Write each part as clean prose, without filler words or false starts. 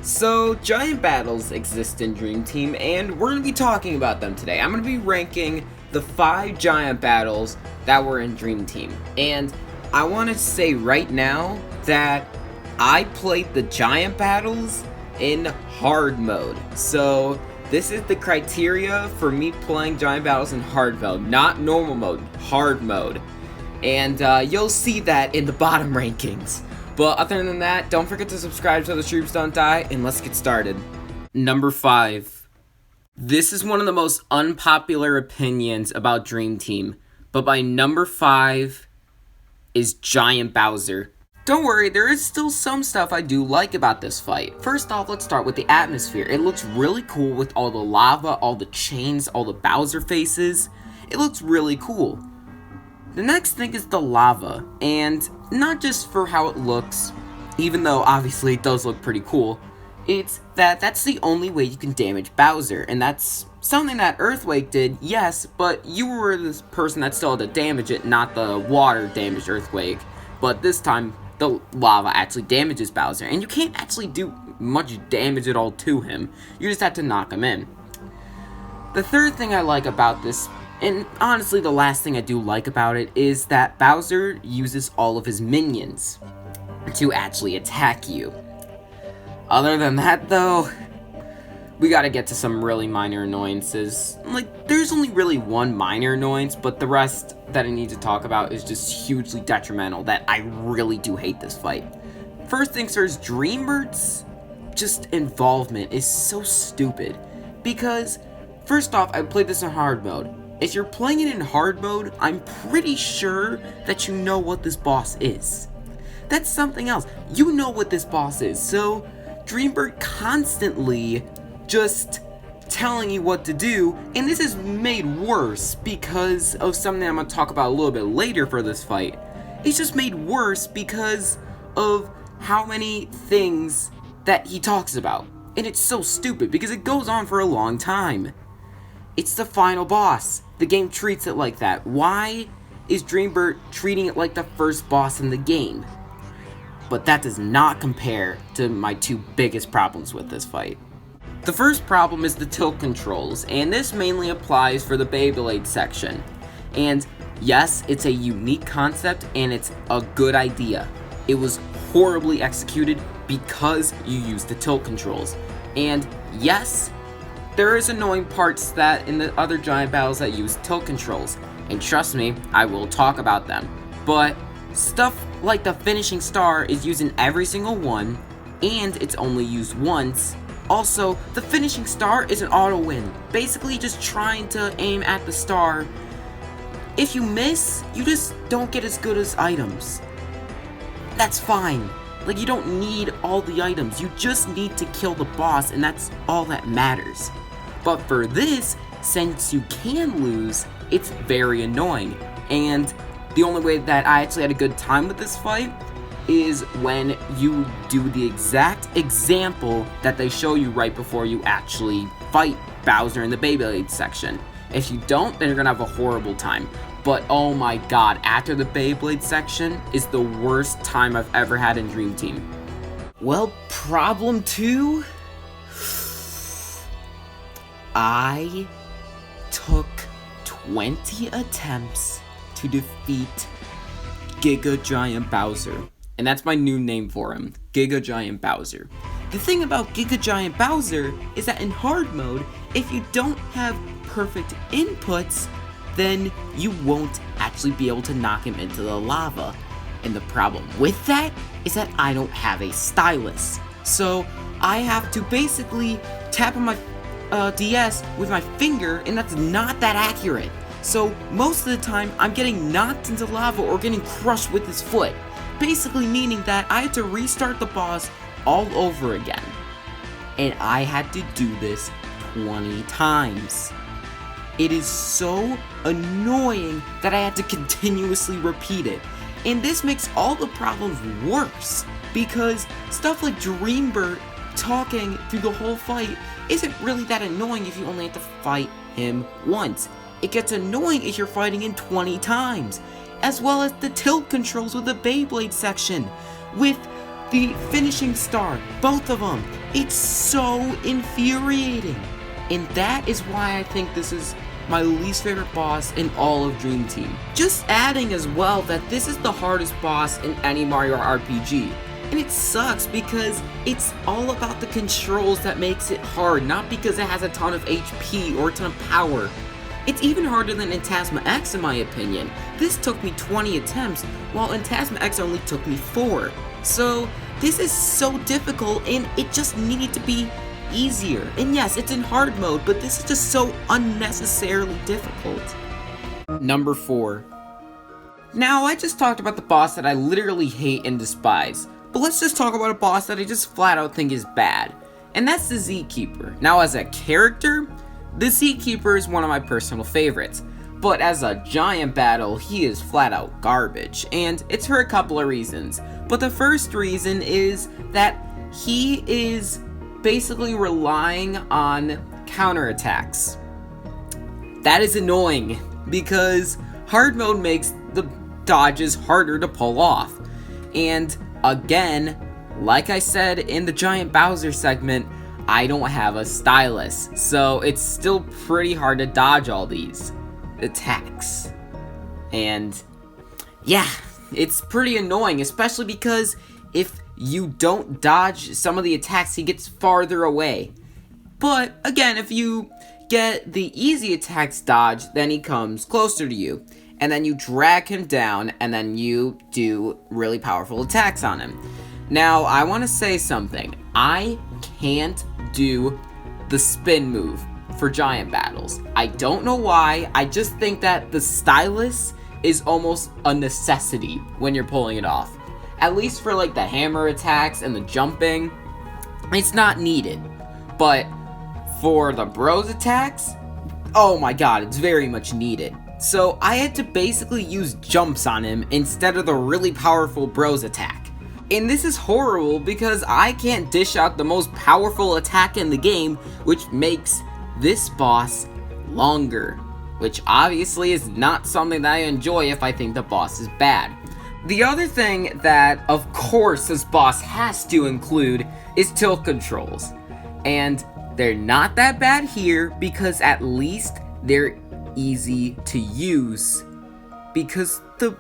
So, giant battles exist in Dream Team, and we're going to be talking about them today. I'm going to be ranking the 5 giant battles that were in Dream Team. And I want to say right now that I played the giant battles in hard mode. So, this is the criteria for me playing giant battles in hard mode. Not normal mode, hard mode. And you'll see that in the bottom rankings. But other than that, don't forget to subscribe so the Shroobs don't die, and let's get started. Number 5. This is one of the most unpopular opinions about Dream Team, but my number 5 is Giant Bowser. Don't worry, there is still some stuff I do like about this fight. First off, let's start with the atmosphere. It looks really cool with all the lava, all the chains, all the Bowser faces. It looks really cool. The next thing is the lava, and not just for how it looks, even though obviously it does look pretty cool, it's that's the only way you can damage Bowser, and that's something that Earthquake did, yes, but you were this person that still had to damage it, not the water damaged Earthquake. But this time, the lava actually damages Bowser, and you can't actually do much damage at all to him. You just have to knock him in. The third thing I like about this, and honestly the last thing I do like about it, is that Bowser uses all of his minions to actually attack you. Other than that though, we gotta get to some really minor annoyances. Like, there's only really one minor annoyance, but the rest that I need to talk about is just hugely detrimental that I really do hate this fight. First things first, Dreambird's just involvement is so stupid. Because, first off, I played this in hard mode. If you're playing it in hard mode, I'm pretty sure that you know what this boss is. That's something else. You know what this boss is, so Dreambird constantly just telling you what to do, and this is made worse because of something I'm going to talk about a little bit later for this fight. It's just made worse because of how many things that he talks about. And it's so stupid because it goes on for a long time. It's the final boss. The game treats it like that. Why is Dreambird treating it like the first boss in the game? But that does not compare to my 2 biggest problems with this fight. The first problem is the tilt controls, and this mainly applies for the Beyblade section. And yes, it's a unique concept and it's a good idea. It was horribly executed because you use the tilt controls. And yes, there is annoying parts that in the other giant battles that use tilt controls, and trust me, I will talk about them. But stuff like the finishing star is used in every single one, and it's only used once. Also, the finishing star is an auto win, basically just trying to aim at the star. If you miss, you just don't get as good as items. That's fine. Like, you don't need all the items, you just need to kill the boss, and that's all that matters. But for this, since you can lose, it's very annoying. And the only way that I actually had a good time with this fight is when you do the exact example that they show you right before you actually fight Bowser in the Beyblade section. If you don't, then you're gonna have a horrible time. But oh my god, after the Beyblade section is the worst time I've ever had in Dream Team. Well, problem 2? I took 20 attempts to defeat Giga Giant Bowser. And that's my new name for him, Giga Giant Bowser. The thing about Giga Giant Bowser is that in hard mode, if you don't have perfect inputs, then you won't actually be able to knock him into the lava. And the problem with that is that I don't have a stylus. So I have to basically tap on my DS with my finger, and that's not that accurate. So most of the time, I'm getting knocked into lava or getting crushed with his foot. Basically meaning that I had to restart the boss all over again. And I had to do this 20 times. It is so annoying that I had to continuously repeat it. And this makes all the problems worse, because stuff like Dreambird talking through the whole fight isn't really that annoying if you only have to fight him once. It gets annoying if you're fighting him 20 times, as well as the tilt controls with the Beyblade section, with the finishing star, both of them. It's so infuriating. And that is why I think this is my least favorite boss in all of Dream Team. Just adding as well that this is the hardest boss in any Mario RPG. And it sucks because it's all about the controls that makes it hard, not because it has a ton of HP or a ton of power. It's even harder than in Tasma X in my opinion. This took me 20 attempts, while in Tasma X only took me 4. So this is so difficult and it just needed to be easier. And yes, it's in hard mode, but this is just so unnecessarily difficult. Number 4. Now, I just talked about the boss that I literally hate and despise, but let's just talk about a boss that I just flat out think is bad, and that's the Z-Keeper. Now, as a character, the Z-Keeper is one of my personal favorites, but as a giant battle, he is flat out garbage, and it's for a couple of reasons. But the first reason is that he is basically relying on counterattacks. That is annoying, because hard mode makes the dodges harder to pull off. And again, like I said in the Giant Bowser segment, I don't have a stylus, so it's still pretty hard to dodge all these attacks. And yeah, it's pretty annoying, especially because if you don't dodge some of the attacks, he gets farther away. But again, if you get the easy attacks dodged, then he comes closer to you. And then you drag him down, and then you do really powerful attacks on him. Now, I want to say something. I can't do the spin move for giant battles. I don't know why, I just think that the stylus is almost a necessity when you're pulling it off. At least for like the hammer attacks and the jumping, it's not needed. But for the bros attacks, oh my god, it's very much needed. So I had to basically use jumps on him instead of the really powerful bros attack. And this is horrible because I can't dish out the most powerful attack in the game, which makes this boss longer. Which obviously is not something that I enjoy if I think the boss is bad. The other thing that, of course, this boss has to include is tilt controls. And they're not that bad here because at least they're easy to use, because the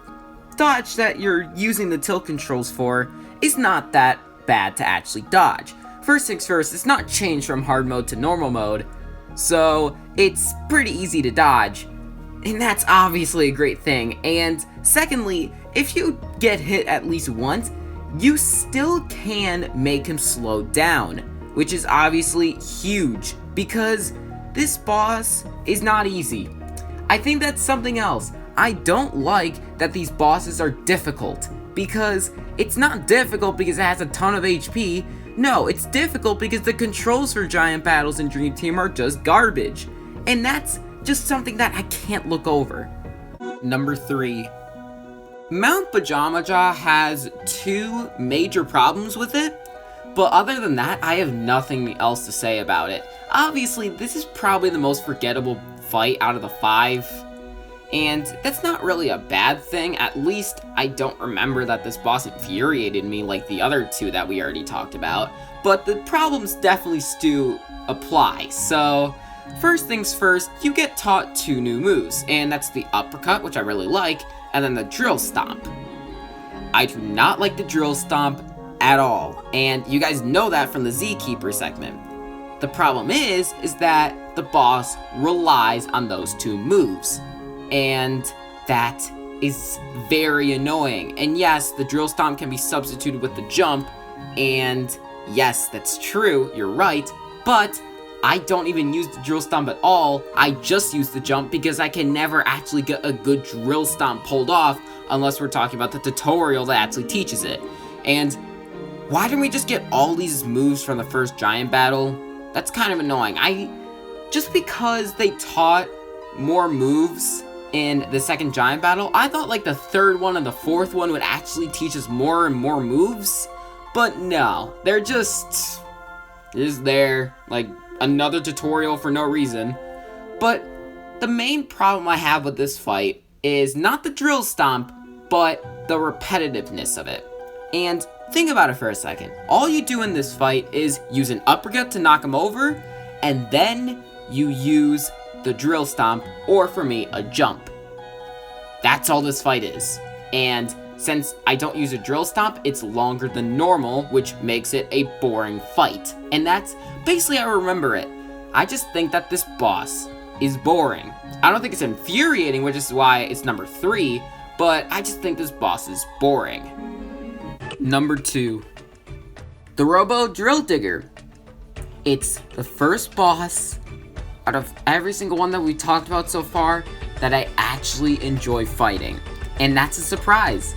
dodge that you're using the tilt controls for is not that bad to actually dodge. First things first, it's not changed from hard mode to normal mode, so it's pretty easy to dodge, and that's obviously a great thing. And secondly, if you get hit at least once, you still can make him slow down, which is obviously huge, because this boss is not easy. I think that's something else. I don't like that these bosses are difficult, because it's not difficult because it has a ton of HP. No, it's difficult because the controls for giant battles in Dream Team are just garbage. And that's just something that I can't look over. Number 3. Mount Pajama Jaw has 2 major problems with it, but other than that, I have nothing else to say about it. Obviously, this is probably the most forgettable fight out of the 5, and that's not really a bad thing. At least I don't remember that this boss infuriated me like the other 2 that we already talked about, but the problems definitely still apply. So first things first, you get taught 2 new moves, and that's the uppercut, which I really like, and then the drill stomp. I do not like the drill stomp at all, and you guys know that from the Z-Keeper segment. The problem is that the boss relies on those 2 moves, and that is very annoying. And yes, the drill stomp can be substituted with the jump, and yes, that's true, you're right, but I don't even use the drill stomp at all. I just use the jump because I can never actually get a good drill stomp pulled off unless we're talking about the tutorial that actually teaches it. And why didn't we just get all these moves from the first giant battle? That's kind of annoying. Just because they taught more moves in the second giant battle, I thought like the third one and the fourth one would actually teach us more and more moves. But no, they're just there, like another tutorial for no reason. But the main problem I have with this fight is not the drill stomp, but the repetitiveness of it. And Think about it for a second. All you do in this fight is use an uppercut to knock him over, and then you use the drill stomp, or for me, a jump. That's all this fight is. And since I don't use a drill stomp, it's longer than normal, which makes it a boring fight. And that's basically how I remember it. I just think that this boss is boring. I don't think it's infuriating, which is why it's number 3, but I just think this boss is boring. Number 2, the Robo Drill Digger. It's the first boss out of every single one that we talked about so far that I actually enjoy fighting. And that's a surprise.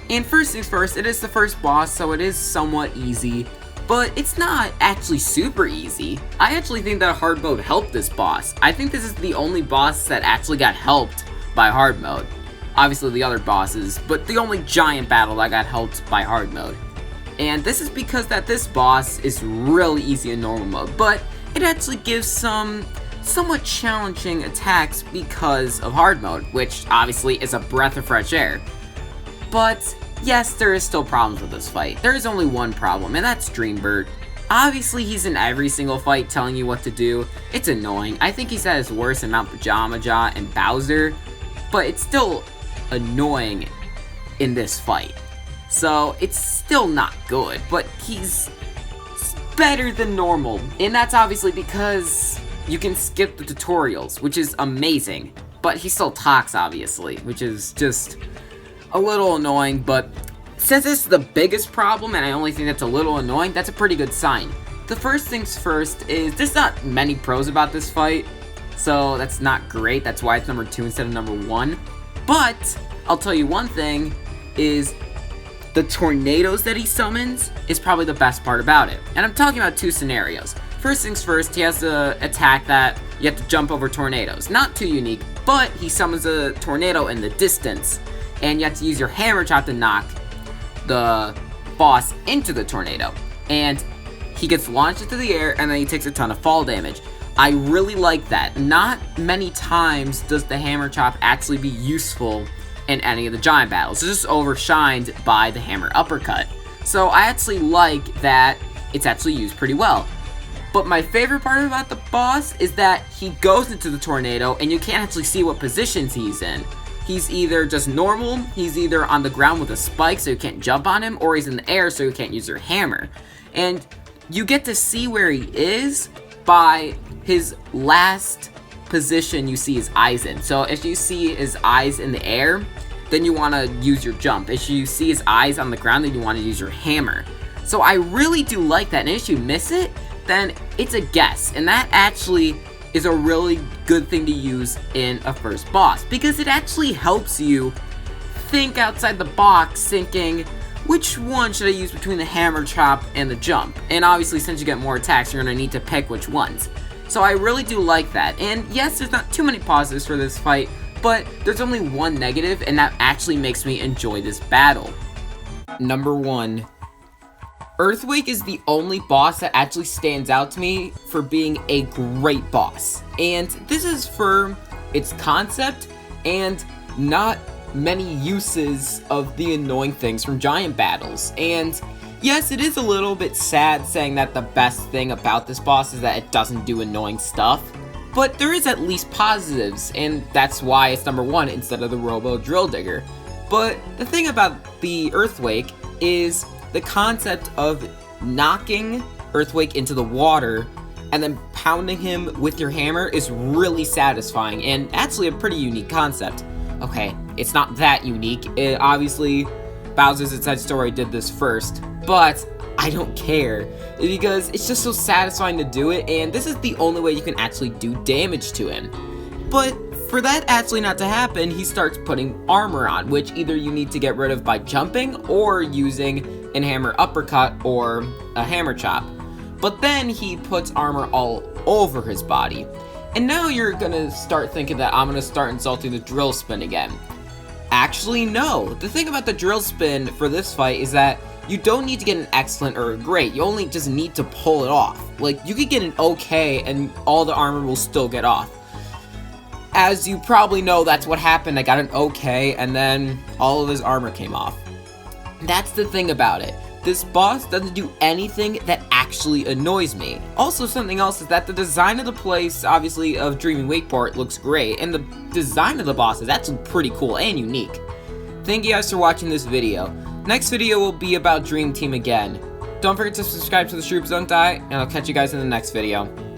And first things first, it is the first boss, so it is somewhat easy, but it's not actually super easy. I actually think that hard mode helped this boss. I think this is the only boss that actually got helped by hard mode. Obviously the other bosses, but the only giant battle that got helped by hard mode. And this is because that this boss is really easy in normal mode, but it actually gives some somewhat challenging attacks because of hard mode, which obviously is a breath of fresh air. But yes, there is still problems with this fight. There is only one problem, and that's Dreambird. Obviously, he's in every single fight telling you what to do. It's annoying. I think he's at his worst in Mount Pajama Jaw and Bowser, but it's still annoying in this fight. So it's still not good, but he's better than normal. And that's obviously because you can skip the tutorials, which is amazing. But he still talks, obviously, which is just a little annoying, but since this is the biggest problem and I only think that's a little annoying, that's a pretty good sign. The first things first is there's not many pros about this fight, so that's not great. That's why it's number 2 instead of number 1. But I'll tell you one thing is the tornadoes that he summons is probably the best part about it. And I'm talking about 2 scenarios. First things first, he has an attack that you have to jump over tornadoes. Not too unique, but he summons a tornado in the distance, and you have to use your hammer chop to knock the boss into the tornado. And he gets launched into the air, and then he takes a ton of fall damage. I really like that. Not many times does the hammer chop actually be useful in any of the giant battles. It's just overshined by the hammer uppercut. So I actually like that it's actually used pretty well. But my favorite part about the boss is that he goes into the tornado and you can't actually see what positions he's in. He's either just normal, he's either on the ground with a spike so you can't jump on him, or he's in the air so you can't use your hammer. And you get to see where he is by his last position you see his eyes in. So if you see his eyes in the air, then you want to use your jump. If you see his eyes on the ground, then you want to use your hammer. So I really do like that, and if you miss it, then it's a guess, and that actually is a really good thing to use in a first boss, because it actually helps you think outside the box, thinking, which one should I use between the hammer chop and the jump? And obviously, since you get more attacks, you're going to need to pick which ones. So I really do like that, and yes, there's not too many positives for this fight, but there's only one negative, and that actually makes me enjoy this battle. Number 1. Earthquake is the only boss that actually stands out to me for being a great boss. And this is for its concept and not many uses of the annoying things from giant battles. And yes, it is a little bit sad saying that the best thing about this boss is that it doesn't do annoying stuff, but there is at least positives, and that's why it's number 1 instead of the Robo Drill Digger. But the thing about the Earthquake is the concept of knocking Earthquake into the water and then pounding him with your hammer is really satisfying, and actually a pretty unique concept. Okay, it's not that unique. Obviously, Bowser's Inside Story did this first, but I don't care, because it's just so satisfying to do it, and this is the only way you can actually do damage to him. But for that actually not to happen, he starts putting armor on, which either you need to get rid of by jumping or using an hammer uppercut or a hammer chop. But then he puts armor all over his body. And now you're gonna start thinking that I'm gonna start insulting the drill spin again. Actually, no. The thing about the drill spin for this fight is that you don't need to get an excellent or a great. You only just need to pull it off. Like, you could get an okay and all the armor will still get off. As you probably know, that's what happened. I got an okay, and then all of his armor came off. That's the thing about it. this boss doesn't do anything that actually annoys me. Also, something else is that the design of the place, obviously of Dreaming Wakeport, looks great, and the design of the boss is actually pretty cool and unique. Thank you guys for watching this video. Next video will be about Dream Team again. Don't forget to subscribe to the Shroob Don't Die, and I'll catch you guys in the next video.